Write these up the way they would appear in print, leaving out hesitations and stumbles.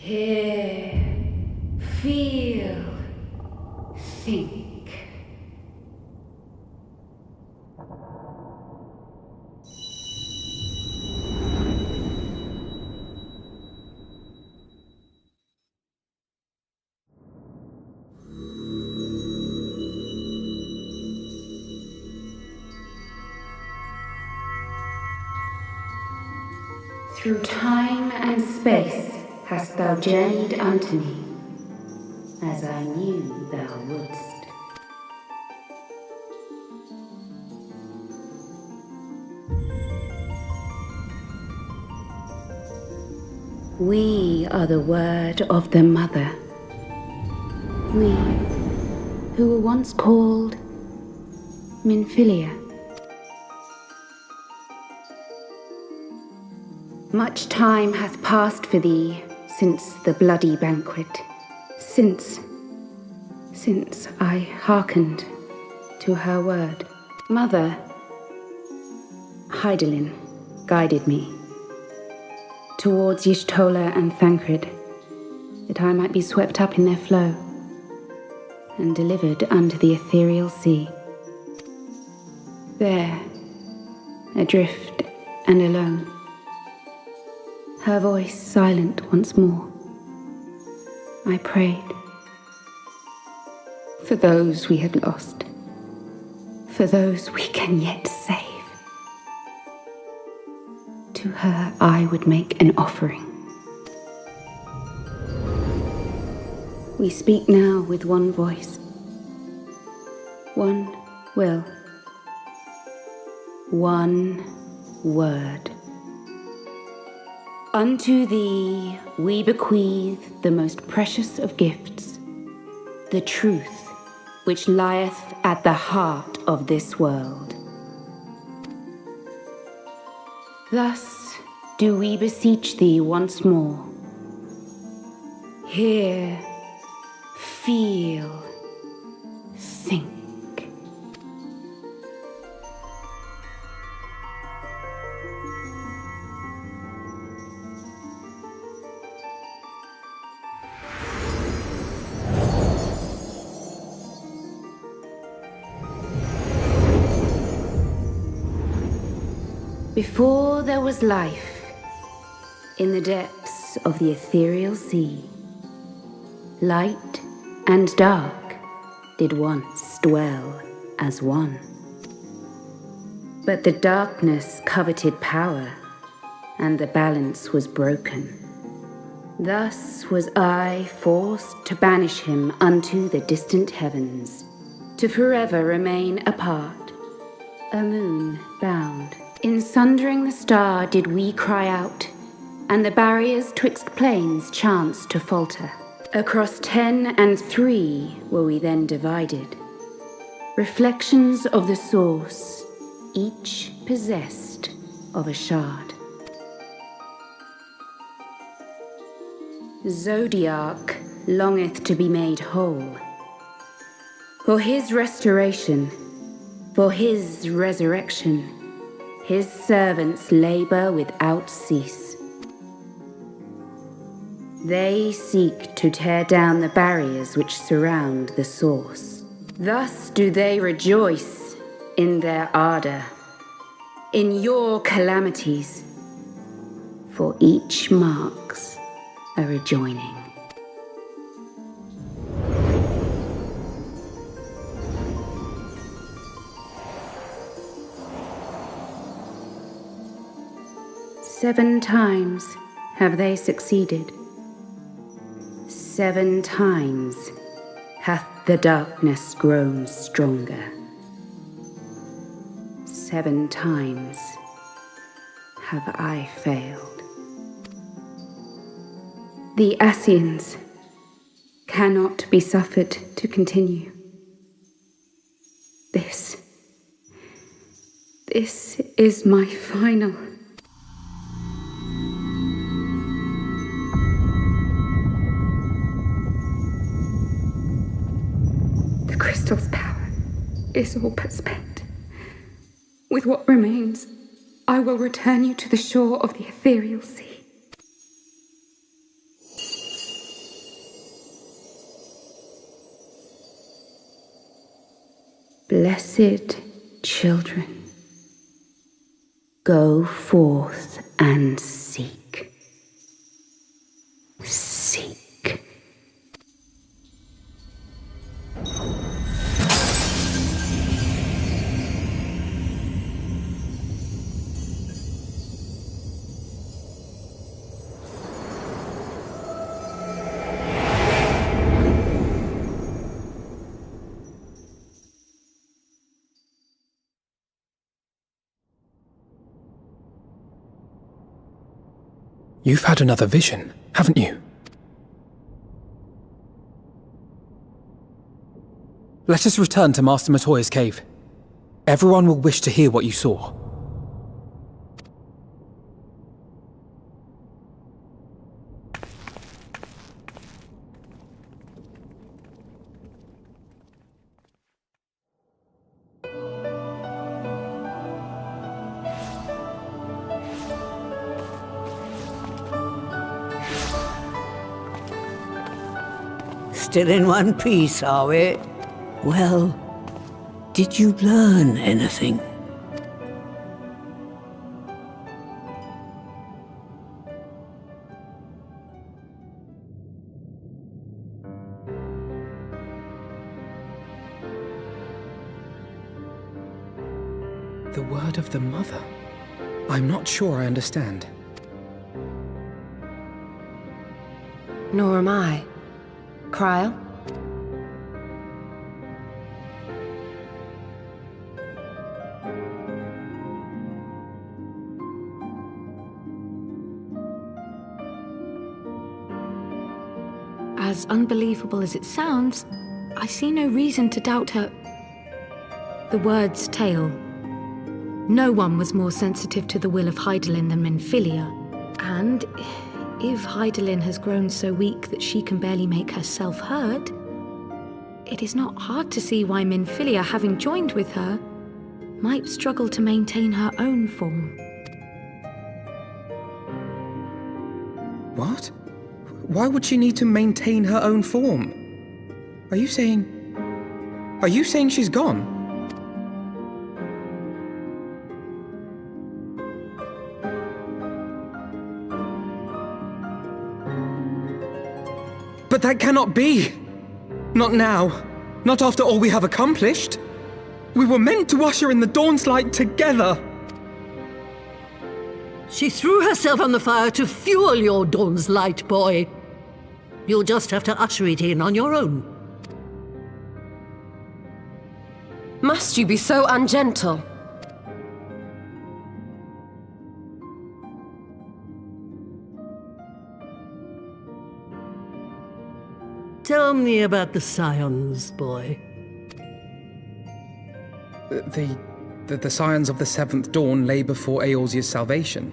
Hear, feel, think. Through time and space hast thou journeyed unto me, as I knew thou wouldst. We are the word of the Mother. We, who were once called Minfilia. Much time hath passed for thee since the bloody banquet, since I hearkened to her word. Mother, Hydaelyn, guided me towards Y'shtola and Thancred, that I might be swept up in their flow and delivered unto the ethereal sea. There, adrift and alone, her voice silent once more, I prayed for those we had lost, for those we can yet save. To her I would make an offering. We speak now with one voice, one will, one word. Unto thee we bequeath the most precious of gifts, the truth which lieth at the heart of this world. Thus do we beseech thee once more. Hear, feel, think. Before there was life, in the depths of the ethereal sea, light and dark did once dwell as one. But the darkness coveted power, and the balance was broken. Thus was I forced to banish him unto the distant heavens, to forever remain apart, a moon bound. In sundering the star did we cry out, and the barriers twixt planes chanced to falter. Across 10 and 3 were we then divided, reflections of the source, each possessed of a shard. Zodiac longeth to be made whole. For his restoration, for his resurrection, his servants labor without cease. They seek to tear down the barriers which surround the source. Thus do they rejoice in their ardor, in your calamities, for each marks a rejoining. Seven times have they succeeded. 7 times hath the darkness grown stronger. 7 times have I failed. The Ascians cannot be suffered to continue. This is my final. The crystal's power is all but spent. With what remains, I will return you to the shore of the ethereal sea. Blessed children, go forth and seek. Seek. You've had another vision, haven't you? Let us return to Master Matoya's cave. Everyone will wish to hear what you saw. Still in one piece, are we? Well, did you learn anything? The word of the mother? I'm not sure I understand. Nor am I. Cryle? As unbelievable as it sounds, I see no reason to doubt her. The word's tale. No one was more sensitive to the will of Hydaelyn than Minfilia, and if Hydaelyn has grown so weak that she can barely make herself heard, it is not hard to see why Minfilia, having joined with her, might struggle to maintain her own form. What? Why would she need to maintain her own form? Are you saying she's gone? But that cannot be! Not now. Not after all we have accomplished. We were meant to usher in the dawn's light together. She threw herself on the fire to fuel your dawn's light, boy. You'll just have to usher it in on your own. Must you be so ungentle? Tell me about the Scions, boy. The scions of the Seventh Dawn lay before Eorzea's salvation.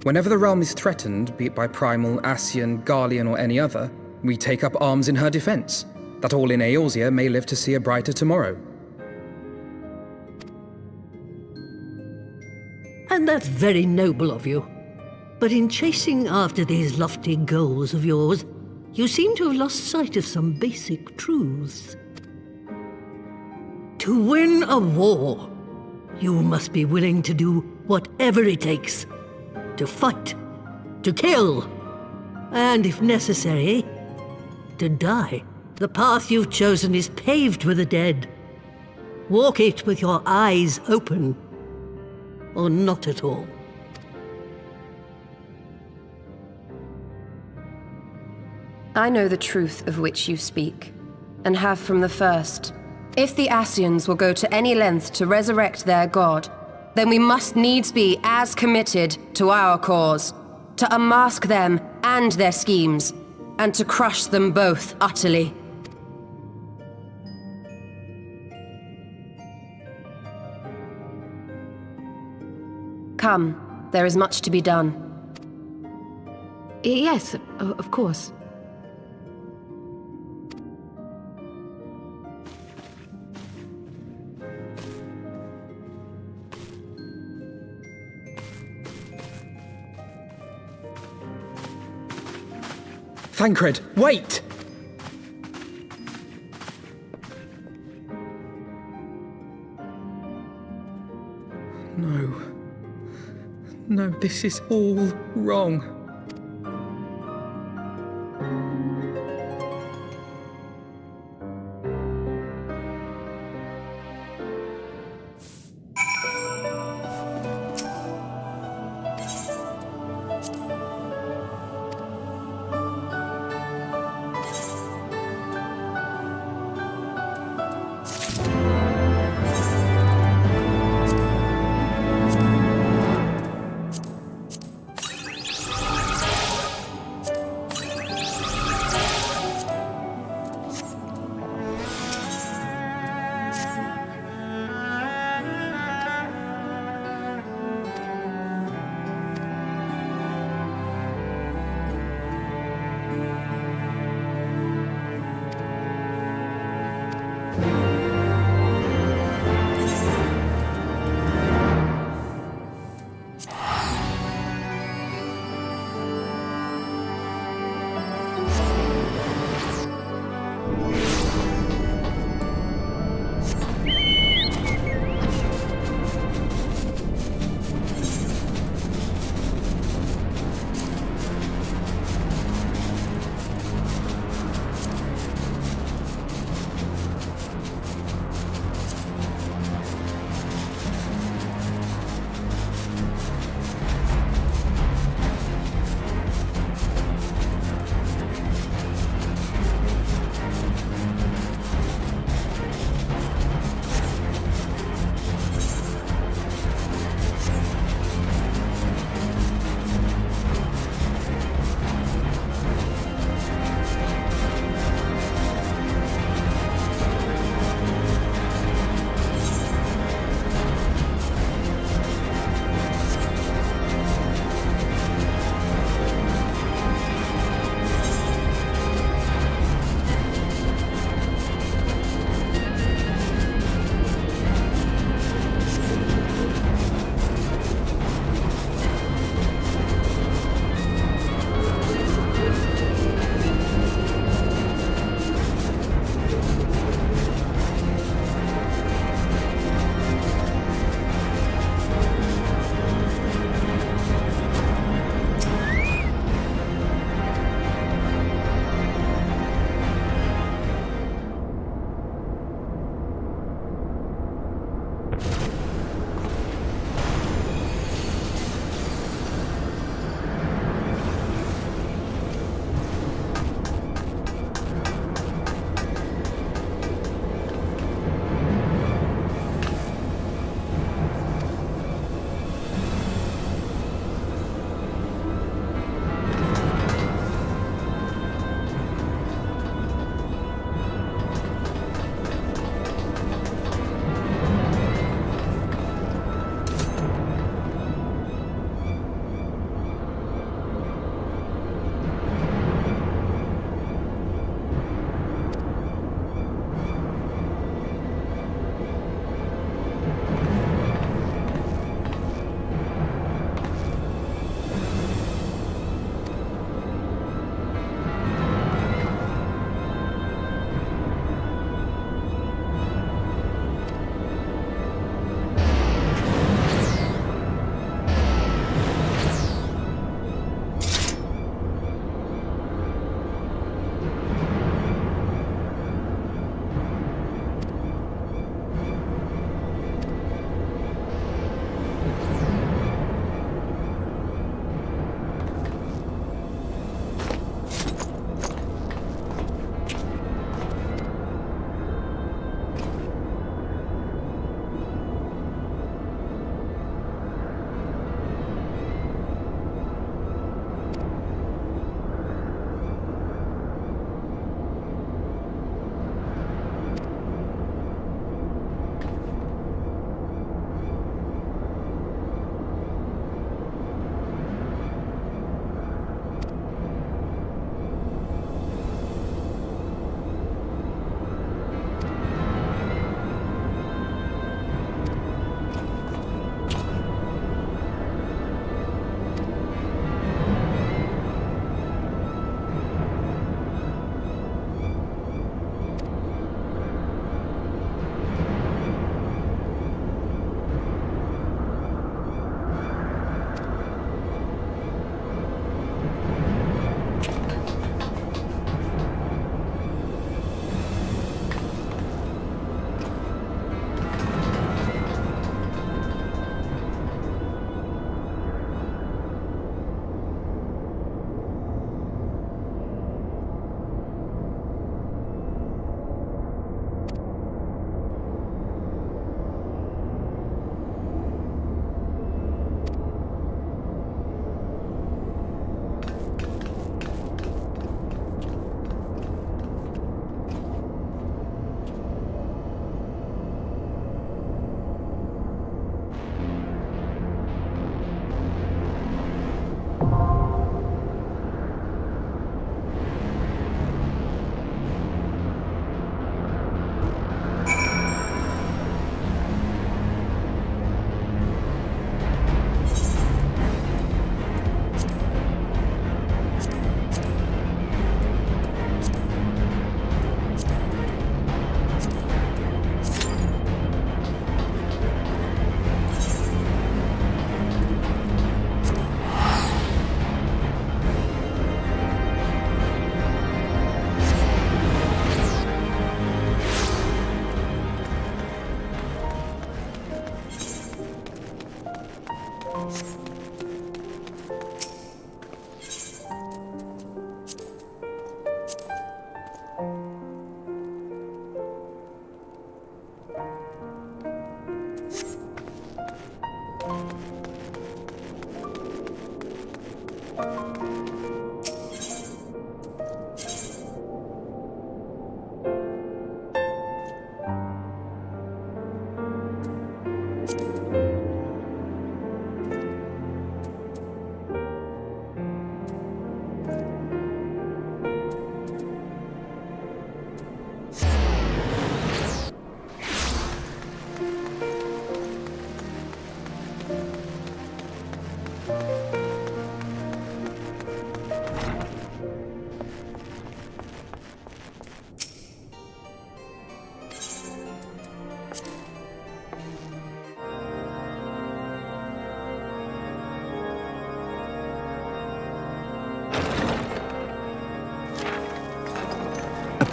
Whenever the realm is threatened, be it by Primal, Ascian, Garlean, or any other, we take up arms in her defense, that all in Eorzea may live to see a brighter tomorrow. And that's very noble of you. But in chasing after these lofty goals of yours, you seem to have lost sight of some basic truths. To win a war, you must be willing to do whatever it takes. To fight, to kill, and if necessary, to die. The path you've chosen is paved with the dead. Walk it with your eyes open, or not at all. I know the truth of which you speak, and have from the first. If the Ascians will go to any length to resurrect their god, then we must needs be as committed to our cause, to unmask them and their schemes, and to crush them both utterly. Come, there is much to be done. Yes, of course. Thancred, wait! This is all wrong.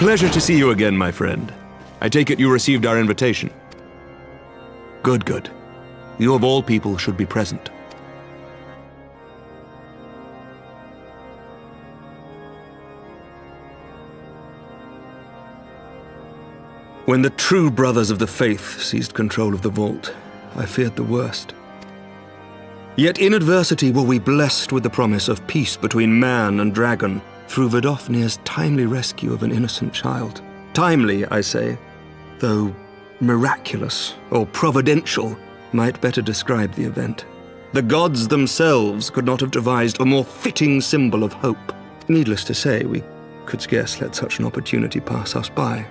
Pleasure to see you again, my friend. I take it you received our invitation. Good, good. You of all people should be present. When the true brothers of the faith seized control of the vault, I feared the worst. Yet in adversity were we blessed with the promise of peace between man and dragon, through Vidofnir's timely rescue of an innocent child. Timely, I say, though miraculous or providential might better describe the event. The gods themselves could not have devised a more fitting symbol of hope. Needless to say, we could scarce let such an opportunity pass us by.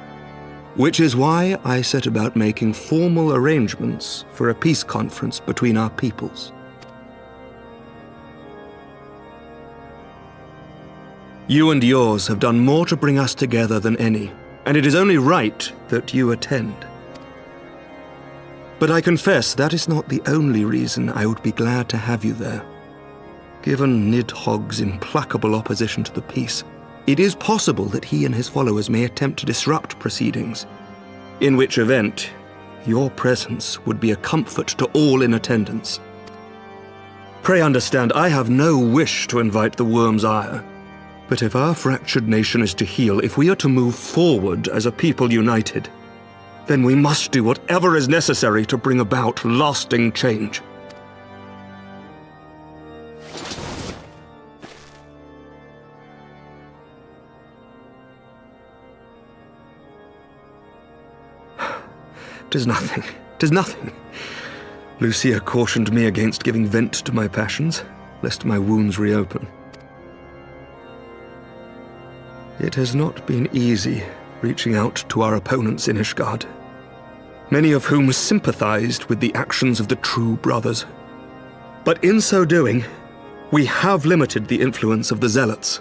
Which is why I set about making formal arrangements for a peace conference between our peoples. You and yours have done more to bring us together than any, and it is only right that you attend. But I confess that is not the only reason I would be glad to have you there. Given Nidhogg's implacable opposition to the peace, it is possible that he and his followers may attempt to disrupt proceedings, in which event your presence would be a comfort to all in attendance. Pray understand, I have no wish to invite the worm's ire. But if our fractured nation is to heal, if we are to move forward as a people united, then we must do whatever is necessary to bring about lasting change. "'Tis nothing, 'tis nothing." Lucia cautioned me against giving vent to my passions, lest my wounds reopen. It has not been easy reaching out to our opponents in Ishgard, many of whom sympathized with the actions of the true brothers. But in so doing, we have limited the influence of the zealots.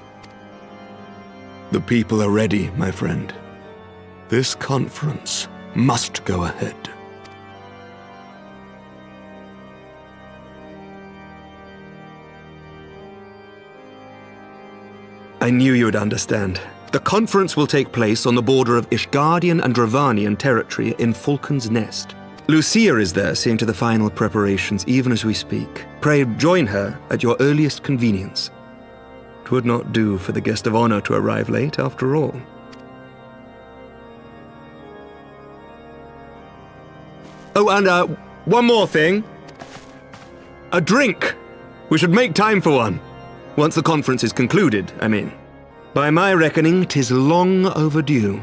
The people are ready, my friend. This conference must go ahead. I knew you would understand. The conference will take place on the border of Ishgardian and Dravanian territory in Falcon's Nest. Lucia is there seeing to the final preparations even as we speak. Pray join her at your earliest convenience. 'Twould not do for the guest of honor to arrive late, after all. Oh, and one more thing. A drink! We should make time for one. Once the conference is concluded, I mean. By my reckoning, 'tis long overdue.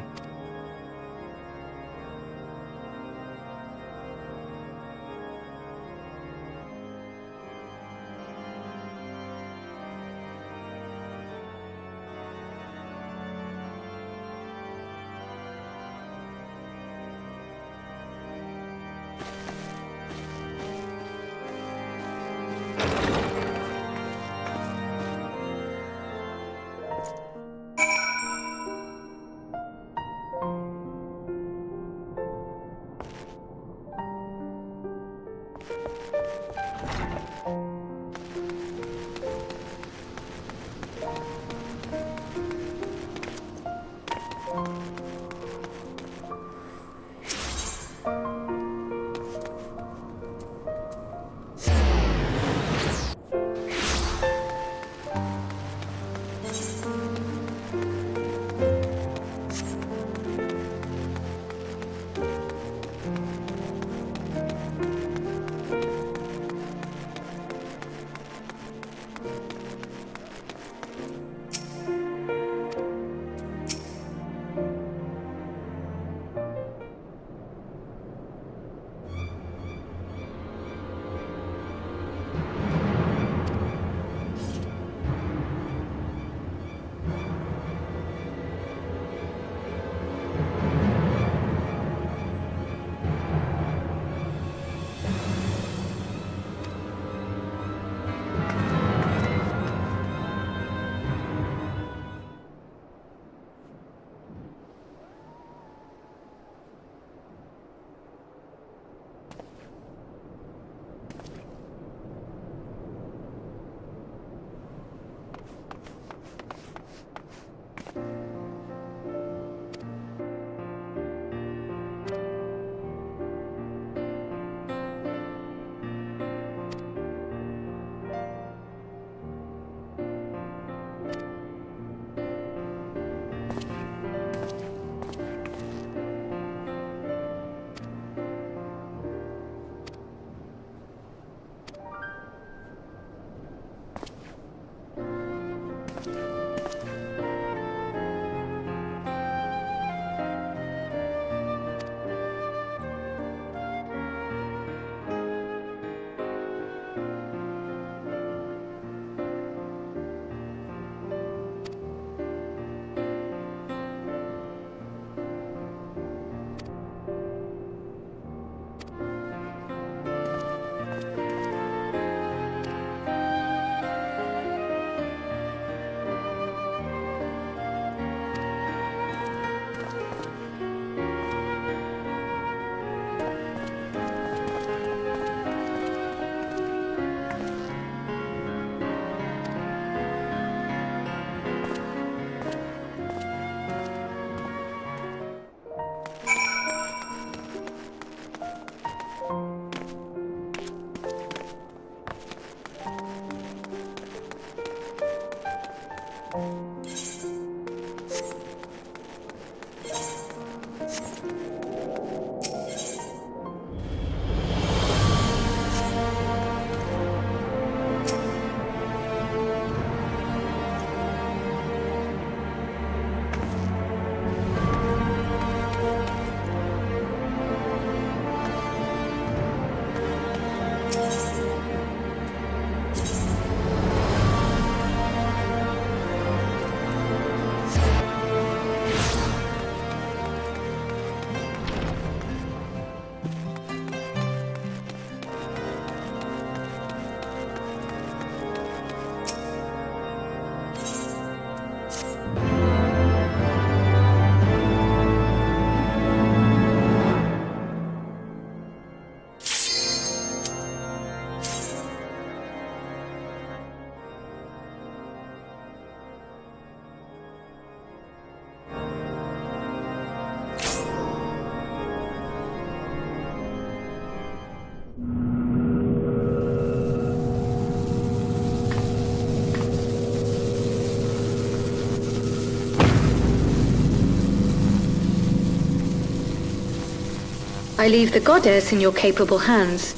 I leave the goddess in your capable hands.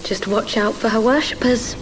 Just watch out for her worshippers.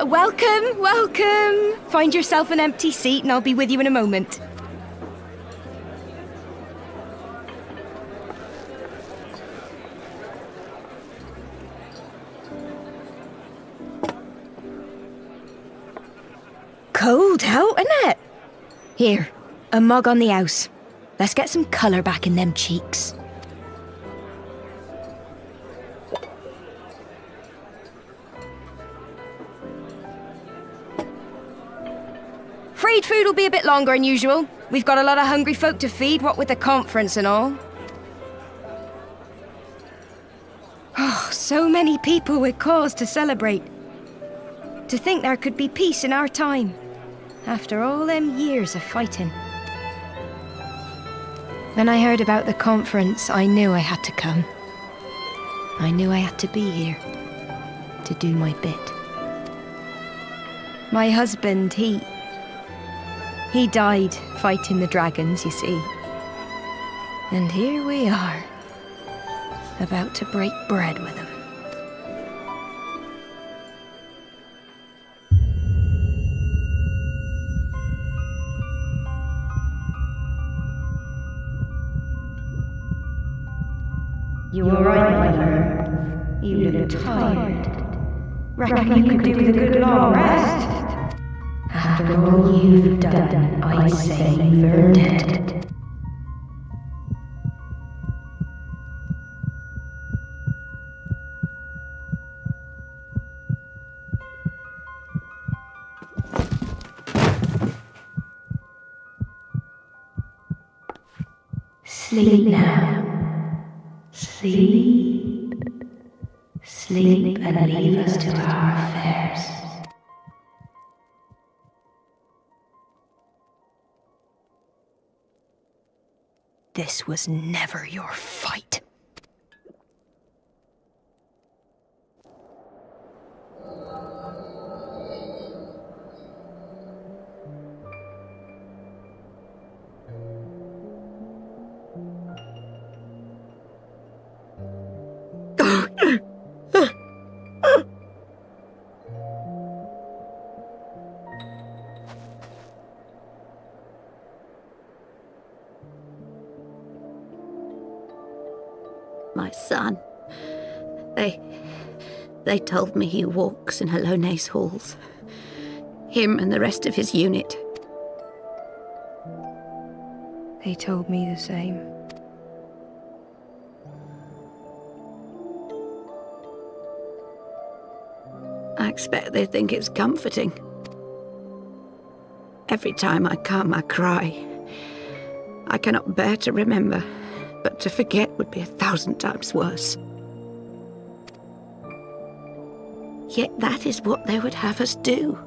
Welcome, welcome. Find yourself an empty seat and I'll be with you in a moment. Cold out, isn't it? Here, a mug on the house. Let's get some colour back in them cheeks. Freed food will be a bit longer than usual. We've got a lot of hungry folk to feed, what with the conference and all. Oh, so many people with cause to celebrate. To think there could be peace in our time, after all them years of fighting. When I heard about the conference, I knew I had to come. I knew I had to be here, to do my bit. My husband, he died fighting the dragons, you see. And here we are, about to break bread with him. You were right, mother. You look tired. Reckon you could do with a good long rest? After all you've done, I'd say you've earned it. Sleep now. Sleep. Sleep and leave us to our affairs. This was never your fight. My son. They told me he walks in Hallone's halls. Him and the rest of his unit. They told me the same. I expect they think it's comforting. Every time I come, I cry. I cannot bear to remember, but to forget would be 1,000 times worse. Yet that is what they would have us do.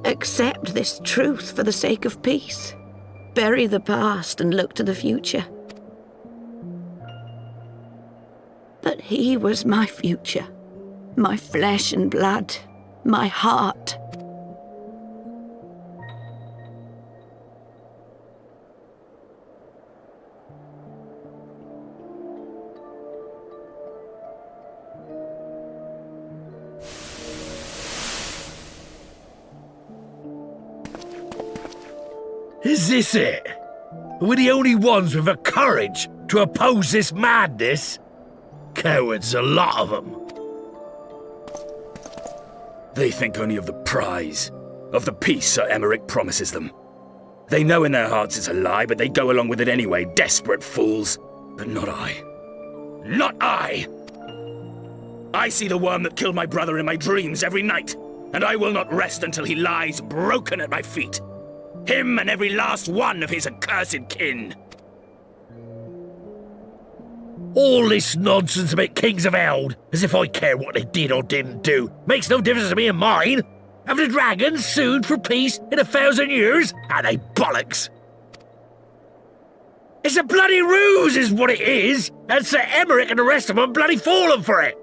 Accept this truth for the sake of peace. Bury the past and look to the future. But he was my future. My flesh and blood. My heart. Is this it? We're the only ones with the courage to oppose this madness? Cowards, a lot of them. They think only of the prize, of the peace Sir Emmerich promises them. They know in their hearts it's a lie, but they go along with it anyway, desperate fools. But not I. Not I! I see the worm that killed my brother in my dreams every night, and I will not rest until he lies broken at my feet. Him and every last one of his accursed kin. All this nonsense about Kings of Eld, as if I care what they did or didn't do, makes no difference to me and mine. Have the dragons sued for peace in 1,000 years? Are they bollocks? It's a bloody ruse is what it is, and Sir Emmerich and the rest of them bloody fallen for it.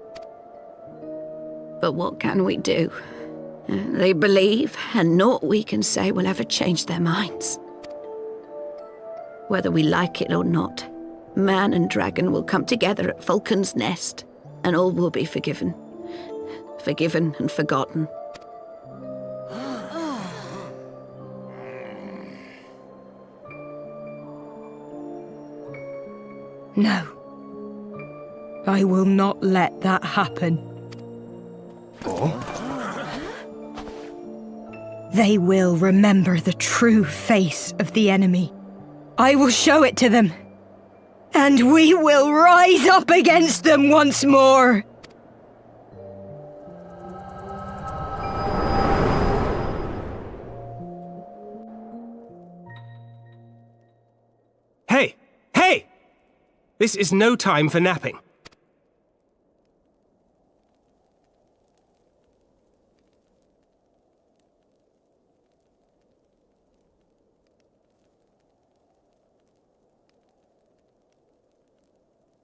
But what can we do? They believe, and naught we can say will ever change their minds. Whether we like it or not, man and dragon will come together at Vulcan's Nest, and all will be forgiven. Forgiven and forgotten. No. I will not let that happen. They will remember the true face of the enemy. I will show it to them. And we will rise up against them once more. Hey! Hey! This is no time for napping.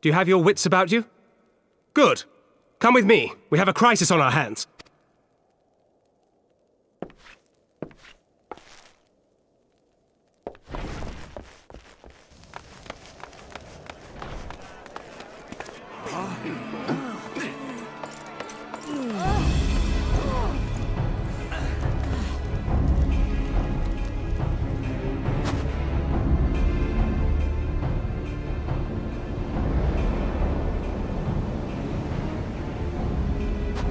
Do you have your wits about you? Good. Come with me. We have a crisis on our hands.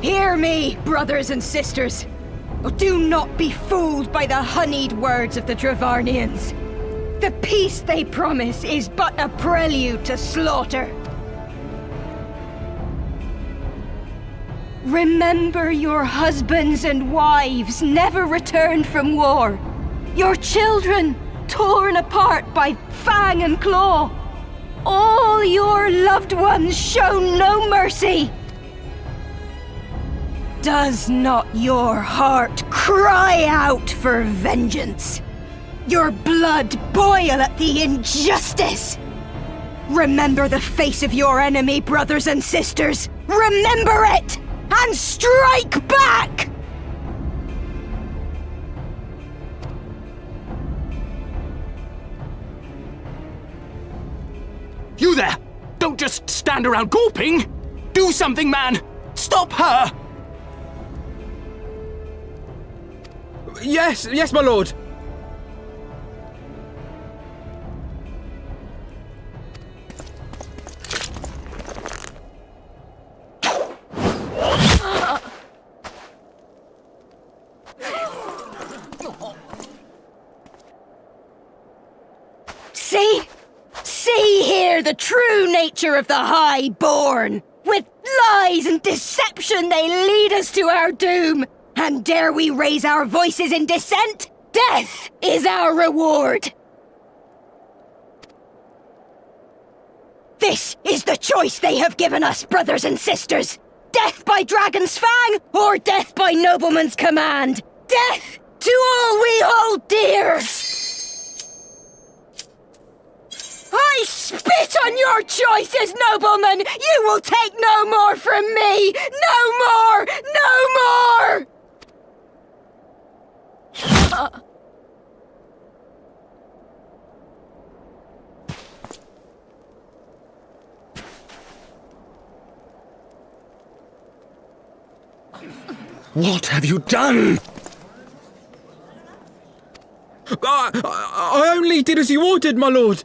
Hear me, brothers and sisters. Do not be fooled by the honeyed words of the Dravarnians. The peace they promise is but a prelude to slaughter. Remember your husbands and wives never returned from war. Your children torn apart by fang and claw. All your loved ones shown no mercy. Does not your heart cry out for vengeance? Your blood boil at the injustice? Remember the face of your enemy, brothers and sisters. Remember it, and strike back! You there! Don't just stand around gawping! Do something, man! Stop her! Yes, my lord! See here the true nature of the Highborn. With lies and deception they lead us to our doom. And dare we raise our voices in dissent? Death is our reward. This is the choice they have given us, brothers and sisters. Death by Dragon's Fang, or death by Nobleman's command. Death to all we hold dear. I spit on your choices, noblemen! You will take no more from me! No more! No more! What have you done? I only did as you ordered, my lord!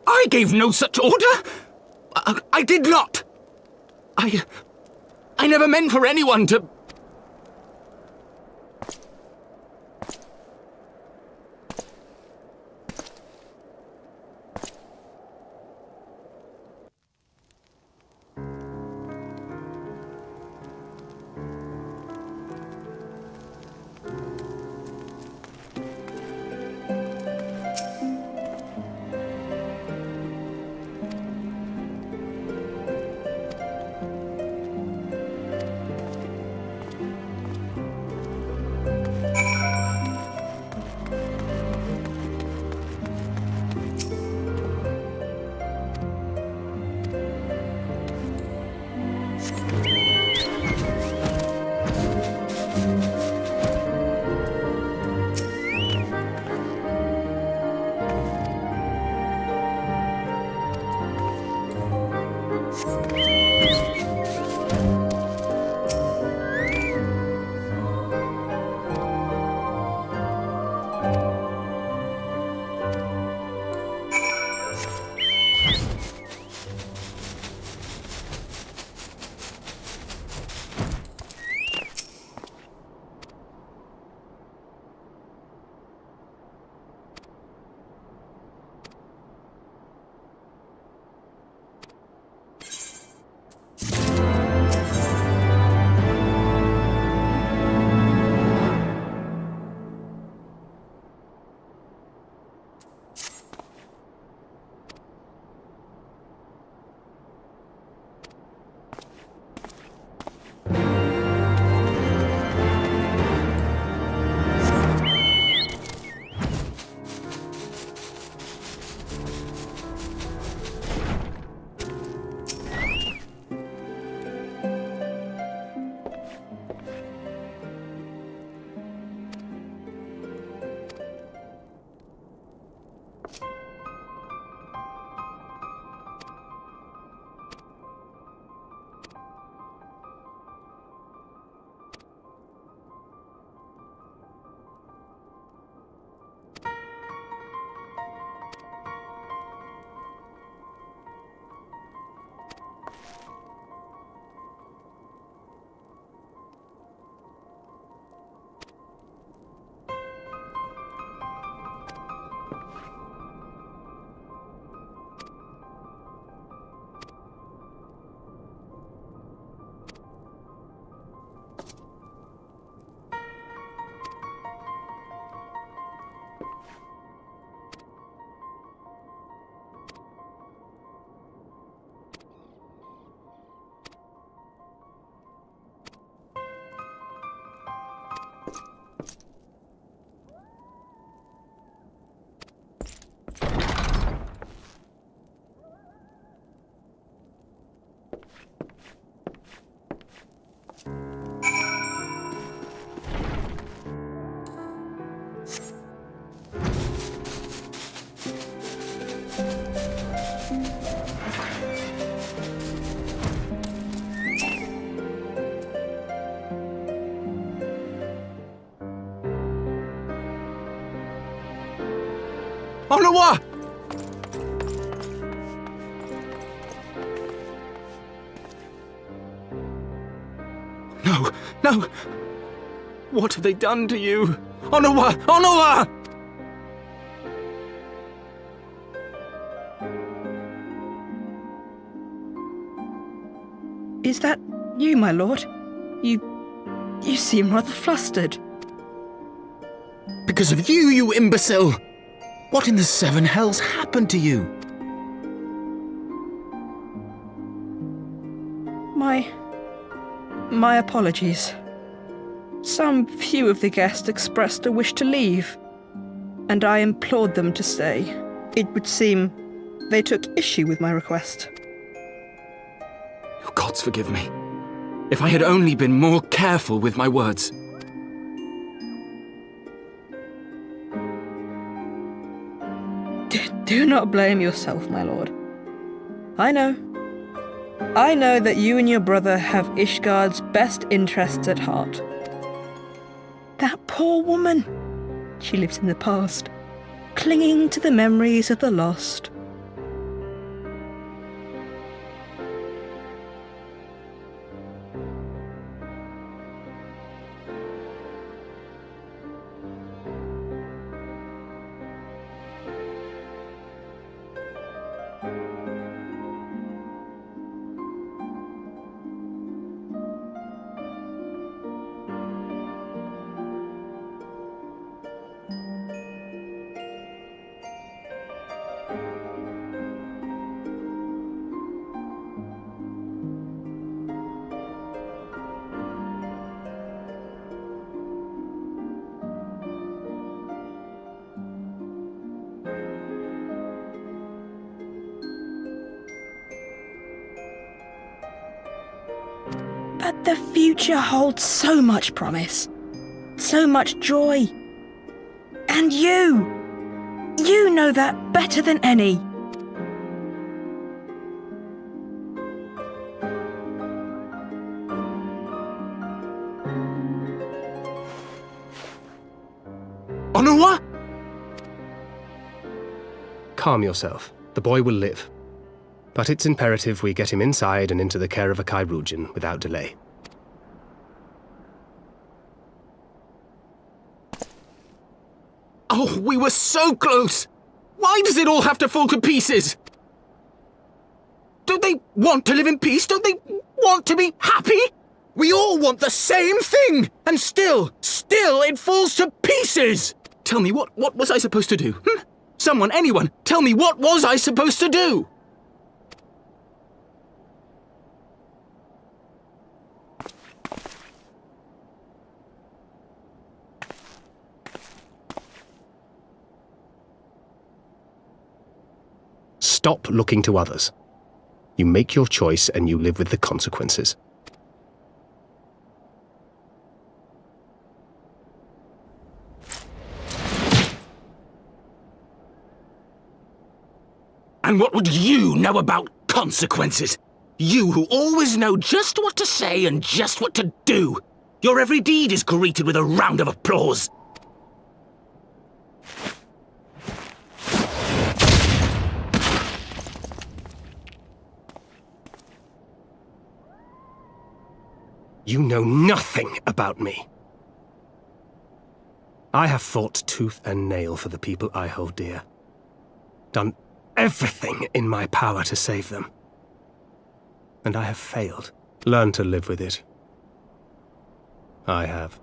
I gave no such order! I did not! I never meant for anyone to... Onawa! No, no! What have they done to you? Onawa! Onawa! Is that you, my lord? You seem rather flustered. Because of you, you imbecile! What in the seven hells happened to you? My apologies. Some few of the guests expressed a wish to leave, and I implored them to stay. It would seem they took issue with my request. Oh, gods forgive me. If I had only been more careful with my words. Do not blame yourself, my lord. I know that you and your brother have Ishgard's best interests at heart. That poor woman. She lives in the past, clinging to the memories of the lost. But the future holds so much promise, so much joy. And you know that better than any. Onawa? Calm yourself. The boy will live. But it's imperative we get him inside and into the care of a Chirurgeon without delay. Oh, we were so close! Why does it all have to fall to pieces? Don't they want to live in peace? Don't they want to be happy? We all want the same thing! And still it falls to pieces! Tell me, what was I supposed to do? Someone, anyone, tell me, what was I supposed to do? Stop looking to others. You make your choice and you live with the consequences. And what would you know about consequences? You who always know just what to say and just what to do. Your every deed is greeted with a round of applause. You know nothing about me. I have fought tooth and nail for the people I hold dear. Done everything in my power to save them. And I have failed. Learn to live with it. I have.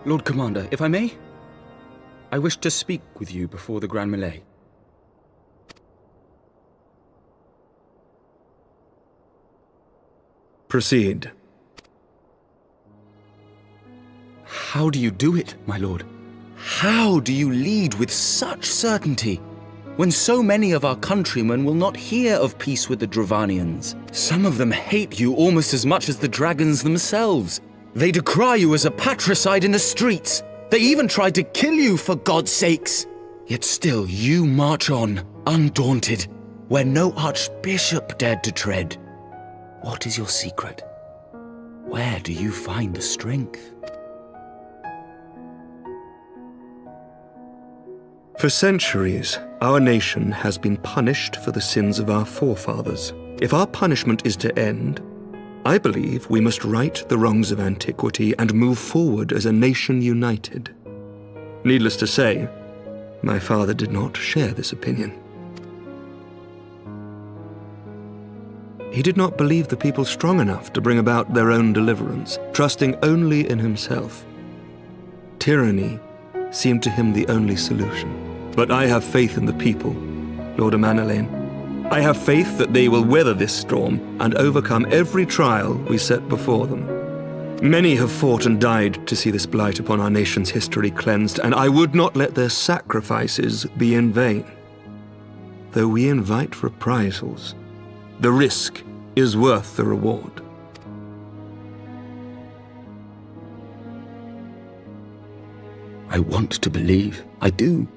Lord Commander, if I may? I wish to speak with you before the Grand Melee. Proceed. How do you do it, my lord? How do you lead with such certainty, when so many of our countrymen will not hear of peace with the Dravanians? Some of them hate you almost as much as the dragons themselves. They decry you as a patricide in the streets. They even tried to kill you, for God's sakes. Yet still you march on, undaunted, where no archbishop dared to tread. What is your secret? Where do you find the strength? For centuries, our nation has been punished for the sins of our forefathers. If our punishment is to end, I believe we must right the wrongs of antiquity and move forward as a nation united. Needless to say, my father did not share this opinion. He did not believe the people strong enough to bring about their own deliverance, trusting only in himself. Tyranny seemed to him the only solution. But I have faith in the people, Lord Amanalain. I have faith that they will weather this storm and overcome every trial we set before them. Many have fought and died to see this blight upon our nation's history cleansed, and I would not let their sacrifices be in vain. Though we invite reprisals, the risk is worth the reward. I want to believe. I do.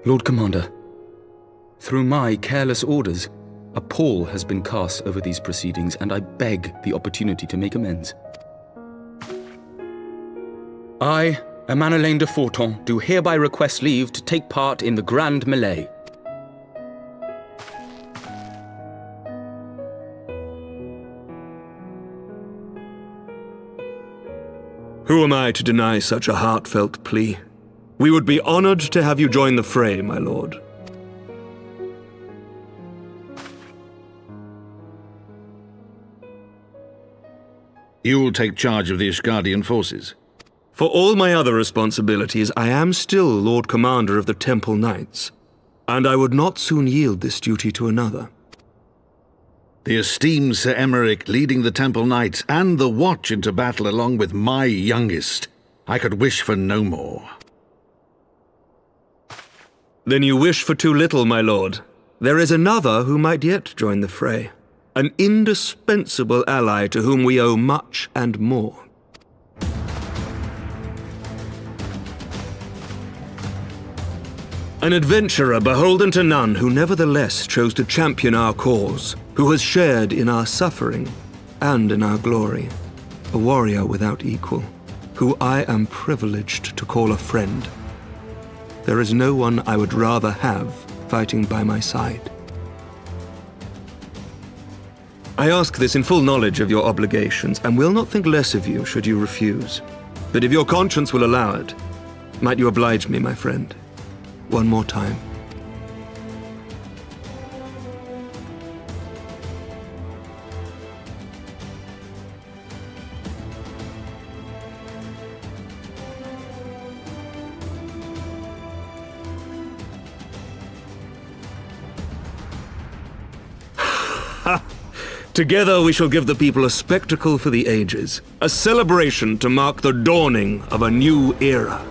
Lord Commander, through my careless orders, a pall has been cast over these proceedings, and I beg the opportunity to make amends. I, Amanalain de Forton, do hereby request leave to take part in the Grand Melee. Who am I to deny such a heartfelt plea? We would be honored to have you join the fray, my lord. You will take charge of the Ishgardian forces? For all my other responsibilities, I am still Lord Commander of the Temple Knights, and I would not soon yield this duty to another. The esteemed Sir Emeric leading the Temple Knights and the Watch into battle along with my youngest. I could wish for no more. Then you wish for too little, my lord. There is another who might yet join the fray. An indispensable ally to whom we owe much and more. An adventurer beholden to none who nevertheless chose to champion our cause, who has shared in our suffering and in our glory. A warrior without equal, who I am privileged to call a friend. There is no one I would rather have fighting by my side. I ask this in full knowledge of your obligations, and will not think less of you should you refuse. But if your conscience will allow it, might you oblige me, my friend, one more time? Together we shall give the people a spectacle for the ages, a celebration to mark the dawning of a new era.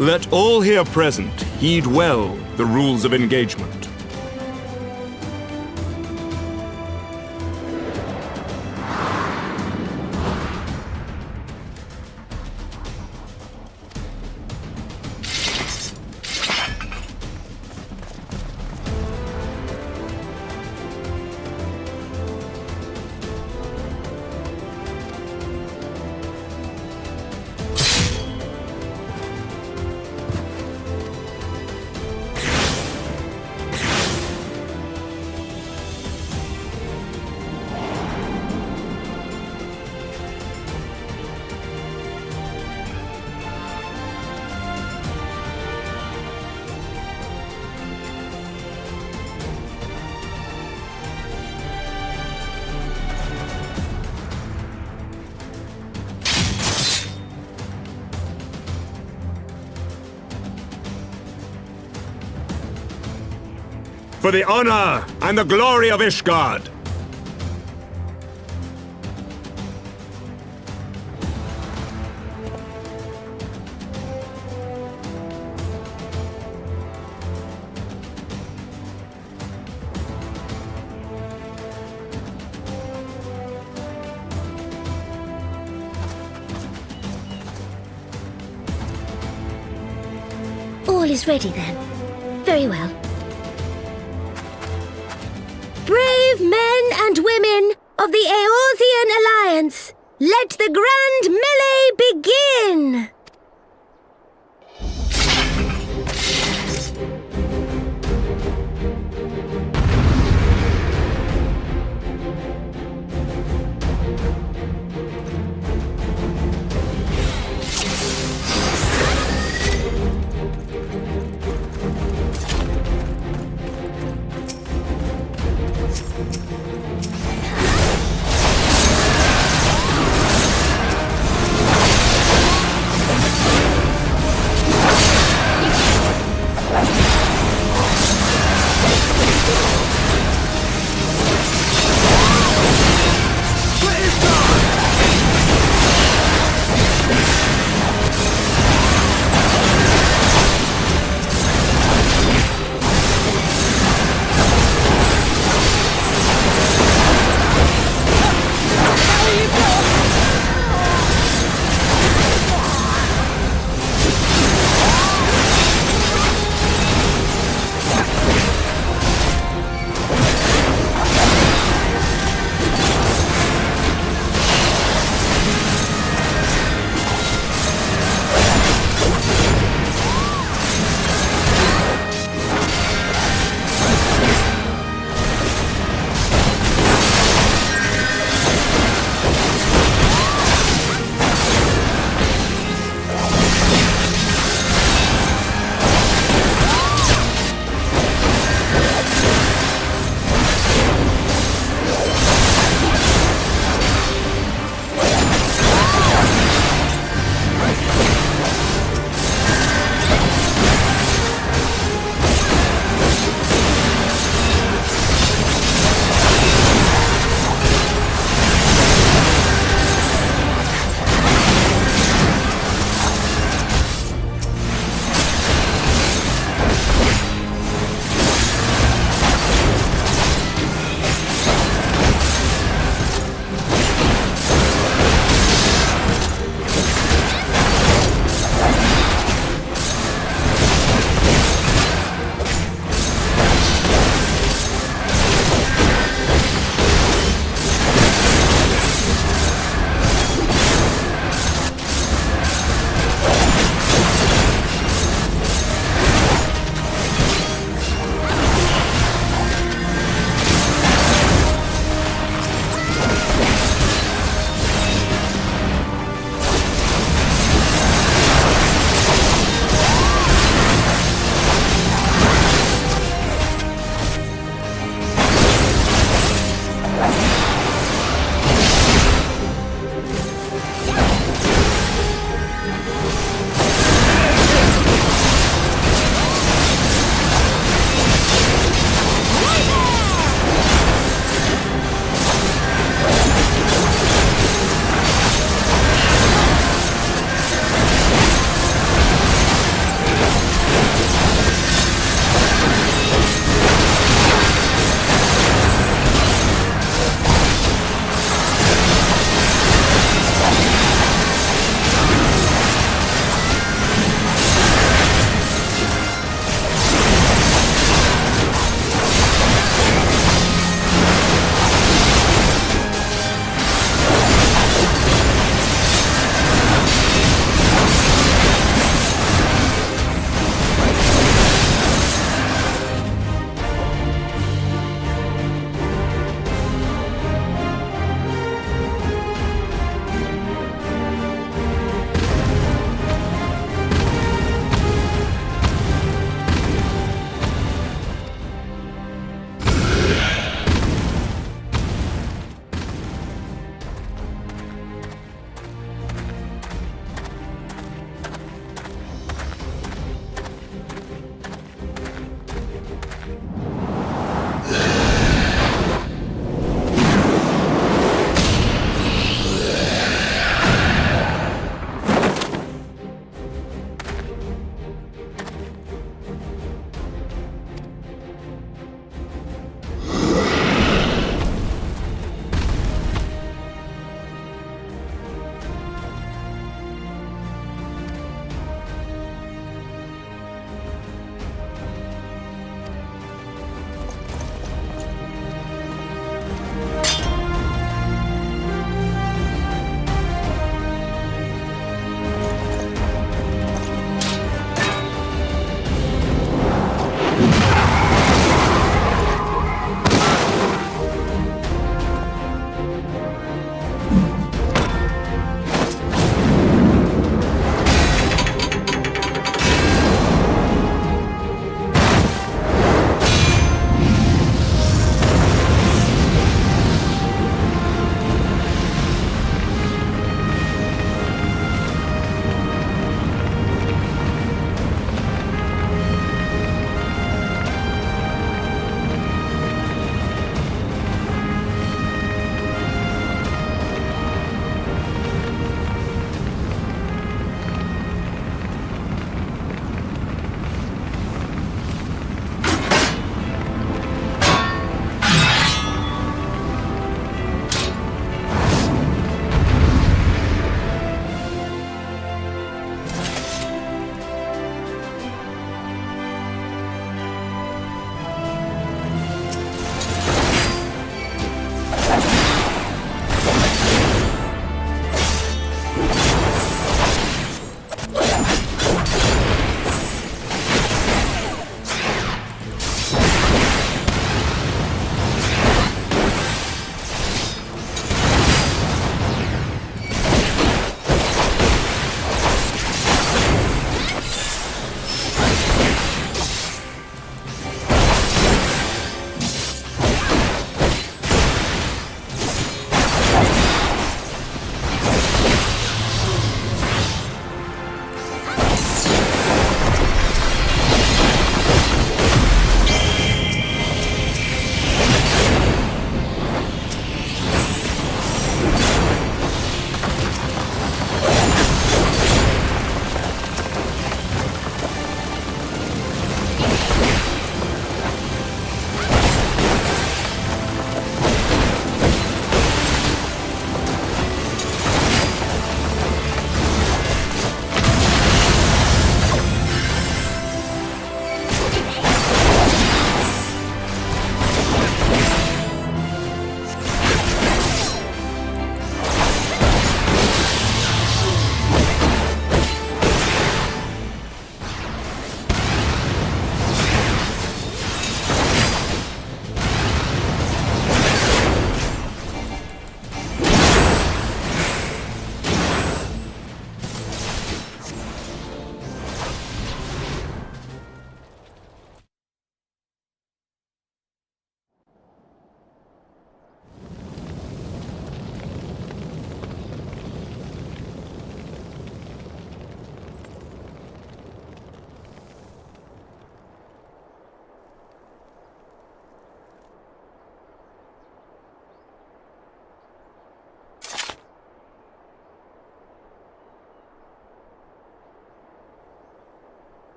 Let all here present heed well the rules of engagement. For the honor and the glory of Ishgard! All is ready then. Very well. Brave men and women of the Eorzean Alliance, let the grand melee begin!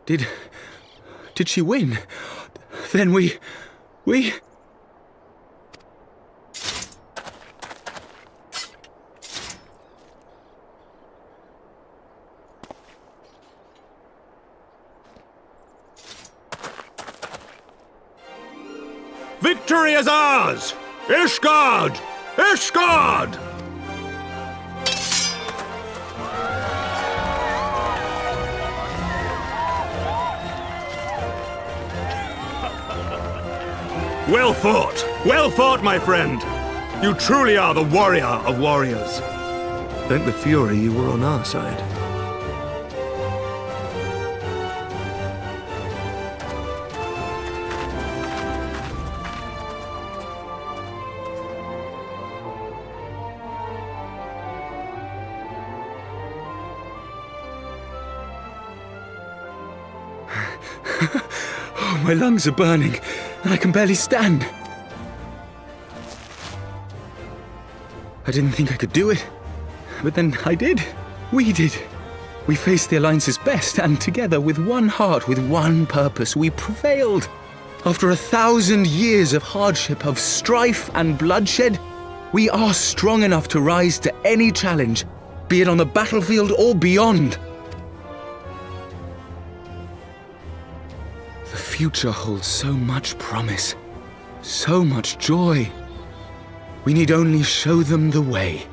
Did she win? Then we... Victory is ours! Ishgard! Ishgard! Well fought! Well fought, my friend! You truly are the warrior of warriors. Thank the Fury you were on our side. Oh, my lungs are burning, and I can barely stand. I didn't think I could do it, but then I did. We did. We faced the Alliance's best, and together, with one heart, with one purpose, we prevailed. After 1,000 years of hardship, of strife and bloodshed, we are strong enough to rise to any challenge, be it on the battlefield or beyond. The future holds so much promise, so much joy. We need only show them the way.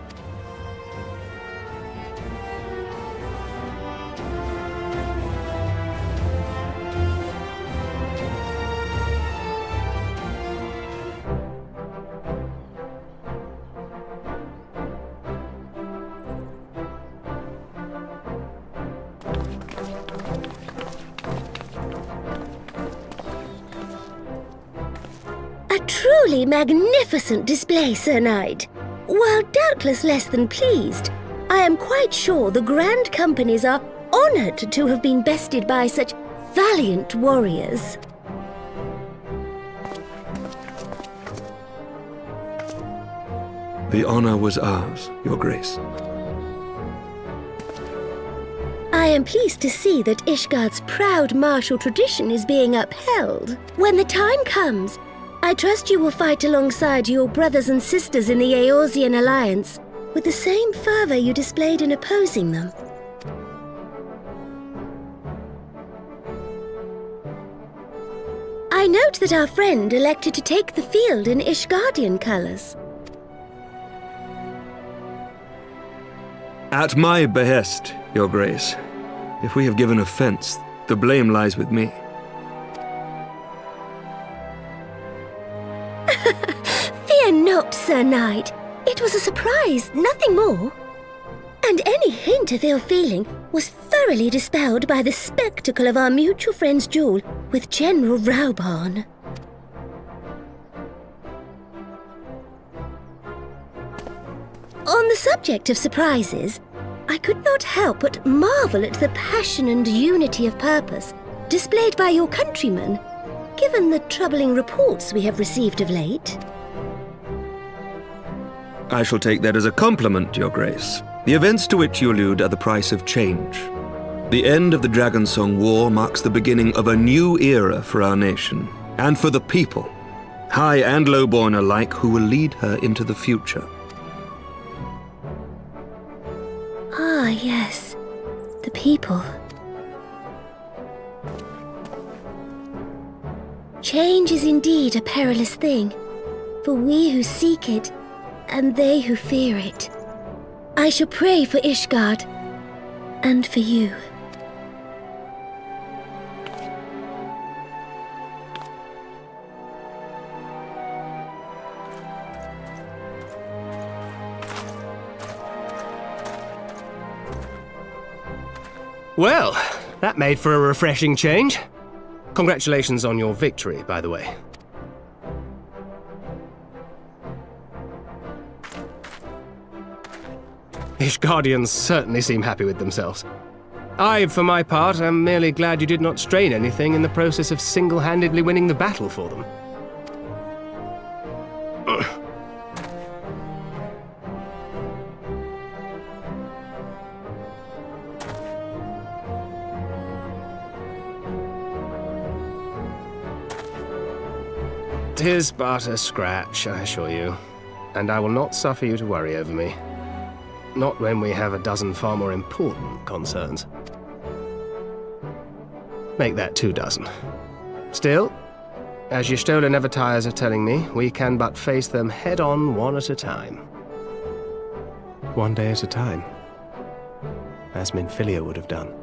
Truly magnificent display, Sir Knight. While doubtless less than pleased, I am quite sure the Grand Companies are honoured to have been bested by such valiant warriors. The honor was ours, Your Grace. I am pleased to see that Ishgard's proud martial tradition is being upheld. When the time comes, I trust you will fight alongside your brothers and sisters in the Eorzean Alliance with the same fervor you displayed in opposing them. I note that our friend elected to take the field in Ishgardian colors. At my behest, Your Grace. If we have given offense, the blame lies with me. Fear not, Sir Knight. It was a surprise, nothing more. And any hint of ill feeling was thoroughly dispelled by the spectacle of our mutual friend's duel with General Raubarn. On the subject of surprises, I could not help but marvel at the passion and unity of purpose displayed by your countrymen, given the troubling reports we have received of late. I shall take that as a compliment, Your Grace. The events to which you allude are the price of change. The end of the Dragonsong War marks the beginning of a new era for our nation, and for the people, high and lowborn alike, who will lead her into the future. Ah, yes. The people. Change is indeed a perilous thing, for we who seek it, and they who fear it. I shall pray for Ishgard, and for you. Well, that made for a refreshing change. Congratulations on your victory, by the way. Ishgardians certainly seem happy with themselves. I, for my part, am merely glad you did not strain anything in the process of single-handedly winning the battle for them. 'Tis but a scratch, I assure you, and I will not suffer you to worry over me. Not when we have a dozen far more important concerns. Make that 2 dozen. Still, as Y'shtola never tires of telling me, we can but face them head-on one at a time. One day at a time. As Minfilia would have done.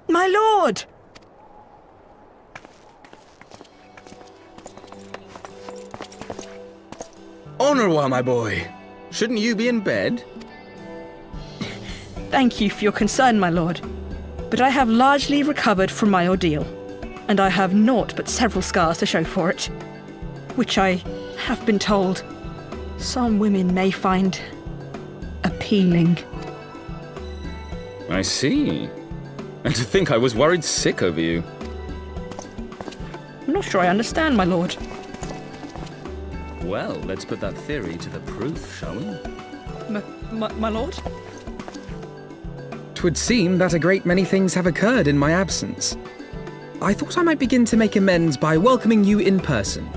My lord! Honorwa, my boy. Shouldn't you be in bed? Thank you for your concern, my lord. But I have largely recovered from my ordeal, and I have naught but several scars to show for it, which I have been told some women may find appealing. I see. And to think I was worried sick over you. I'm not sure I understand, my lord. Well, let's put that theory to the proof, shall we? My lord? 'Twould seem that a great many things have occurred in my absence. I thought I might begin to make amends by welcoming you in person.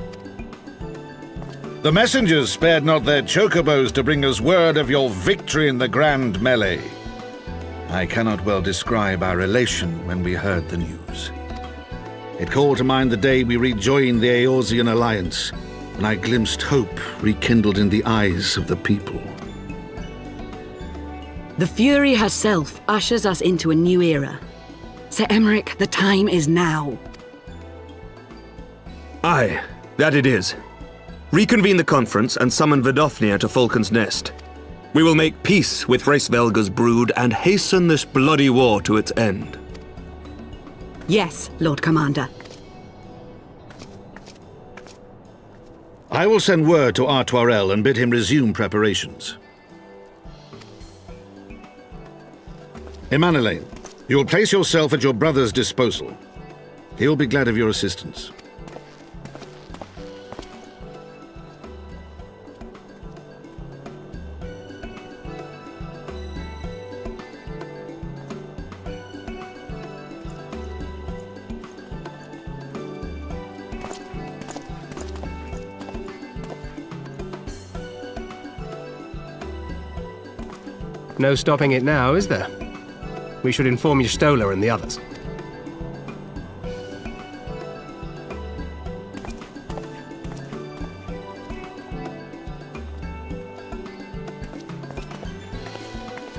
The messengers spared not their chocobos to bring us word of your victory in the grand melee. I cannot well describe our elation when we heard the news. It called to mind the day we rejoined the Eorzean alliance, and I glimpsed hope rekindled in the eyes of the people. The Fury herself ushers us into a new era. Sir Emmerich, the time is now. Aye, that it is. Reconvene the conference and summon Vidofnir to Falcon's Nest. We will make peace with Hraesvelga's brood and hasten this bloody war to its end. Yes, Lord Commander. I will send word to Artoirel and bid him resume preparations. Emmanuelaine, you will place yourself at your brother's disposal. He will be glad of your assistance. No stopping it now, is there? We should inform Y'shtola and the others.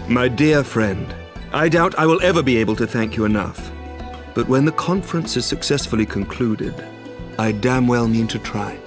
My dear friend, I doubt I will ever be able to thank you enough. But when the conference is successfully concluded, I damn well mean to try.